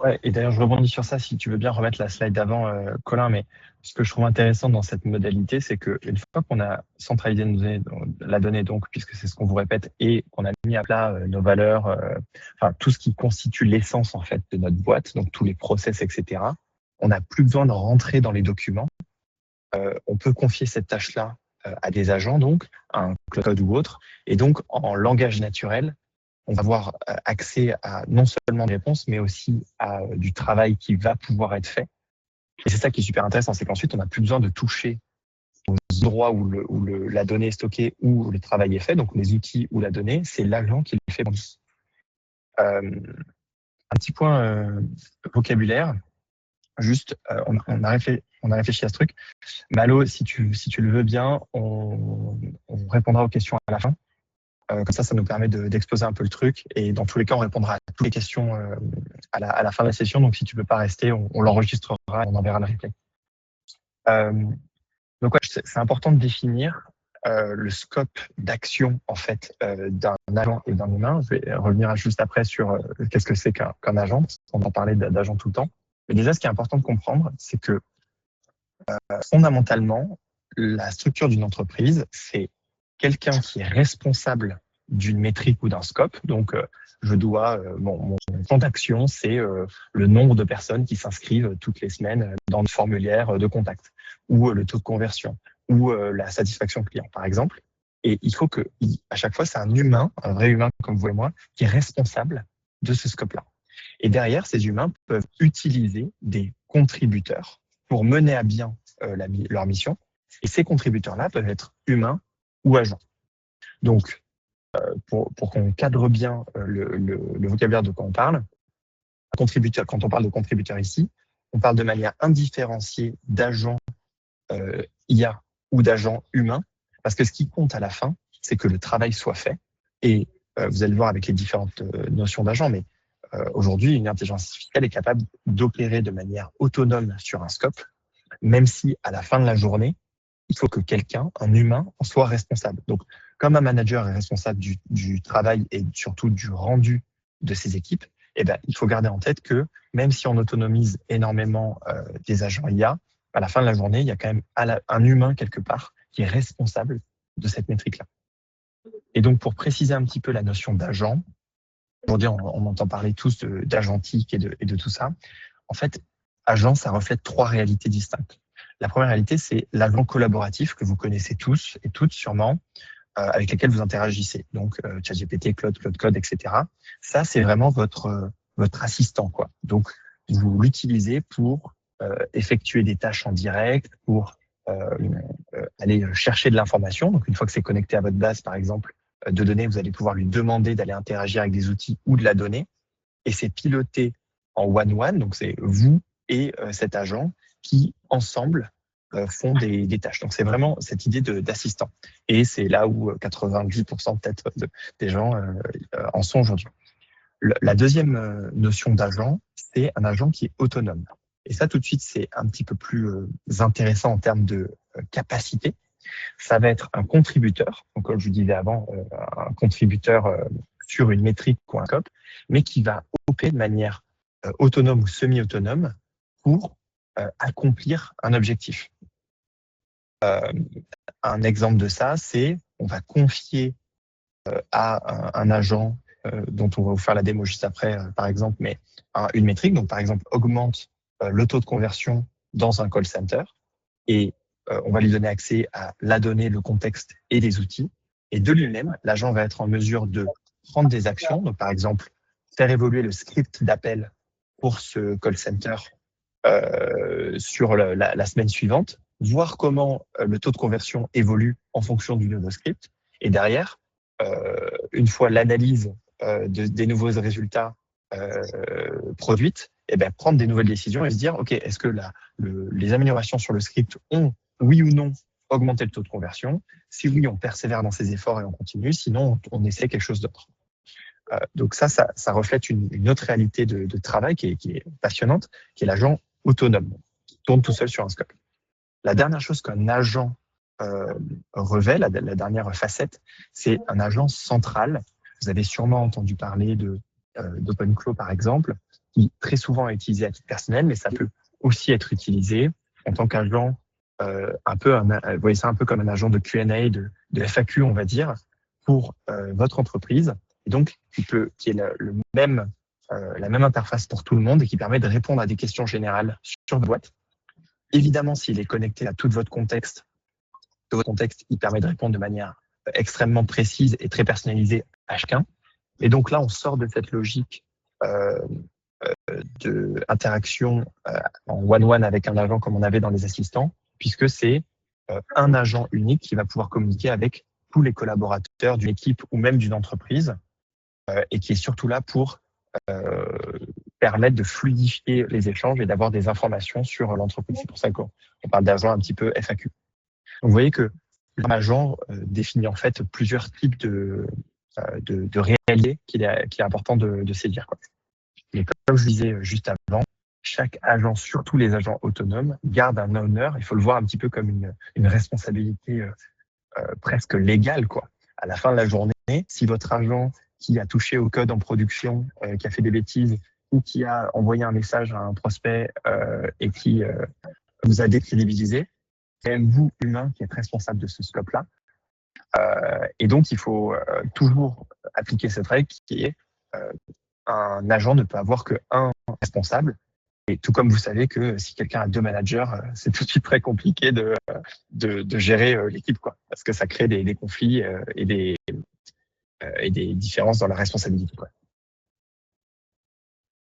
Ouais, et d'ailleurs, je rebondis sur ça, si tu veux bien remettre la slide d'avant, Colin, mais ce que je trouve intéressant dans cette modalité, c'est qu'une fois qu'on a centralisé nos données, la donnée, donc, puisque c'est ce qu'on vous répète, et qu'on a mis à plat nos valeurs, enfin, tout ce qui constitue l'essence, en fait, de notre boîte, donc tous les process, etc., on n'a plus besoin de rentrer dans les documents. On peut confier cette tâche-là à des agents, donc, à un cloud ou autre, et donc, en langage naturel, on va avoir accès à non seulement des réponses, mais aussi à du travail qui va pouvoir être fait. Et c'est ça qui est super intéressant, c'est qu'ensuite, on n'a plus besoin de toucher aux endroits où, la donnée est stockée, où le travail est fait, donc les outils ou la donnée, c'est l'agent qui le fait pour nous. Un petit point vocabulaire, juste, on a réfléchi à ce truc. Malo, si tu le veux bien, on répondra aux questions à la fin. Comme ça nous permet d'exposer un peu le truc. Et dans tous les cas, on répondra à toutes les questions à la fin de la session. Donc, si tu ne peux pas rester, on l'enregistrera et on enverra le replay. Donc, ouais, c'est important de définir le scope d'action en fait d'un agent et d'un humain. Je vais revenir juste après sur qu'est-ce que c'est qu'un agent. On va parler d'agent tout le temps. Mais déjà, ce qui est important de comprendre, c'est que fondamentalement, la structure d'une entreprise, c'est quelqu'un qui est responsable d'une métrique ou d'un scope. Donc, je dois, mon plan d'action, c'est le nombre de personnes qui s'inscrivent toutes les semaines dans le formulaire de contact, ou le taux de conversion, ou la satisfaction client, par exemple. Et il faut que, à chaque fois, c'est un humain, un vrai humain comme vous et moi, qui est responsable de ce scope-là. Et derrière, ces humains peuvent utiliser des contributeurs pour mener à bien leur mission. Et ces contributeurs-là peuvent être humains ou agents. Donc, pour qu'on cadre bien le vocabulaire de quoi on parle, contributeur, quand on parle de contributeurs ici, on parle de manière indifférenciée d'agents IA ou d'agents humains, parce que ce qui compte à la fin, c'est que le travail soit fait. Et vous allez le voir avec les différentes notions d'agents, mais aujourd'hui, une intelligence artificielle est capable d'opérer de manière autonome sur un scope, même si à la fin de la journée, il faut que quelqu'un, un humain, en soit responsable. Donc, comme un manager est responsable du travail et surtout du rendu de ses équipes, eh ben, il faut garder en tête que même si on autonomise énormément des agents IA, à la fin de la journée, il y a quand même un humain quelque part qui est responsable de cette métrique-là. Et donc, pour préciser un petit peu la notion d'agent, aujourd'hui, on entend parler tous d'agentique et de tout ça. En fait, agent, ça reflète trois réalités distinctes. La première réalité, c'est l'agent collaboratif que vous connaissez tous et toutes sûrement, avec lesquels vous interagissez. Donc, ChatGPT, Claude Code, etc. Ça, c'est vraiment votre assistant, quoi. Donc, vous l'utilisez pour effectuer des tâches en direct, pour aller chercher de l'information. Donc, une fois que c'est connecté à votre base, par exemple, de données, vous allez pouvoir lui demander d'aller interagir avec des outils ou de la donnée. Et c'est piloté en one-one, donc c'est vous et cet agent qui, ensemble, font des tâches. Donc, c'est vraiment cette idée d'assistant. Et c'est là où 90% peut-être des gens en sont aujourd'hui. La deuxième notion d'agent, c'est un agent qui est autonome. Et ça, tout de suite, c'est un petit peu plus intéressant en termes de capacité. Ça va être un contributeur, donc comme je vous disais avant, un contributeur sur une métrique ou un scope, mais qui va opérer de manière autonome ou semi-autonome pour accomplir un objectif. Un exemple de ça, c'est on va confier à un agent dont on va vous faire la démo juste après, par exemple, mais une métrique, donc par exemple augmente le taux de conversion dans un call center, et on va lui donner accès à la donnée, le contexte et les outils. Et de lui-même, l'agent va être en mesure de prendre des actions. Donc, par exemple, faire évoluer le script d'appel pour ce call center sur la semaine suivante, voir comment le taux de conversion évolue en fonction du nouveau script. Et derrière, une fois l'analyse des nouveaux résultats produites, et ben, prendre des nouvelles décisions et se dire, OK, est-ce que les améliorations sur le script ont, oui ou non, augmenté le taux de conversion? Si oui, on persévère dans ses efforts et on continue. Sinon, on essaie quelque chose d'autre. Donc ça reflète une autre réalité de travail qui est passionnante, qui est l'agent autonome, qui tourne tout seul sur un scope. La dernière chose qu'un agent revêt, la dernière facette, c'est un agent central. Vous avez sûrement entendu parler d'OpenClaw, par exemple. qui très souvent est utilisé à titre personnel, mais ça peut aussi être utilisé en tant qu'agent, vous voyez ça un peu comme un agent de Q&A, de FAQ, on va dire, pour votre entreprise, et donc qui est la même interface pour tout le monde et qui permet de répondre à des questions générales sur votre boîte. Évidemment, s'il est connecté à tout votre contexte, il permet de répondre de manière extrêmement précise et très personnalisée à chacun. Et donc là, on sort de cette logique d'interaction en one-one avec un agent comme on avait dans les assistants, puisque c'est un agent unique qui va pouvoir communiquer avec tous les collaborateurs d'une équipe ou même d'une entreprise et qui est surtout là pour permettre de fluidifier les échanges et d'avoir des informations sur l'entreprise. C'est pour ça qu'on parle d'agent un petit peu FAQ. Donc, vous voyez que l'agent définit en fait plusieurs types de réalités qu'il est important de saisir, quoi. Et comme je disais juste avant, chaque agent, surtout les agents autonomes, garde un owner. Il faut le voir un petit peu comme une responsabilité presque légale, quoi. À la fin de la journée, si votre agent qui a touché au code en production, qui a fait des bêtises ou qui a envoyé un message à un prospect et qui vous a décrédibilisé, c'est même vous, humain, qui êtes responsable de ce scope-là. Et donc, il faut toujours appliquer cette règle qui est un agent ne peut avoir qu'un responsable. Et tout comme vous savez que si quelqu'un a 2 managers, c'est tout de suite très compliqué de gérer l'équipe, quoi, parce que ça crée des conflits et des différences dans la responsabilité, quoi.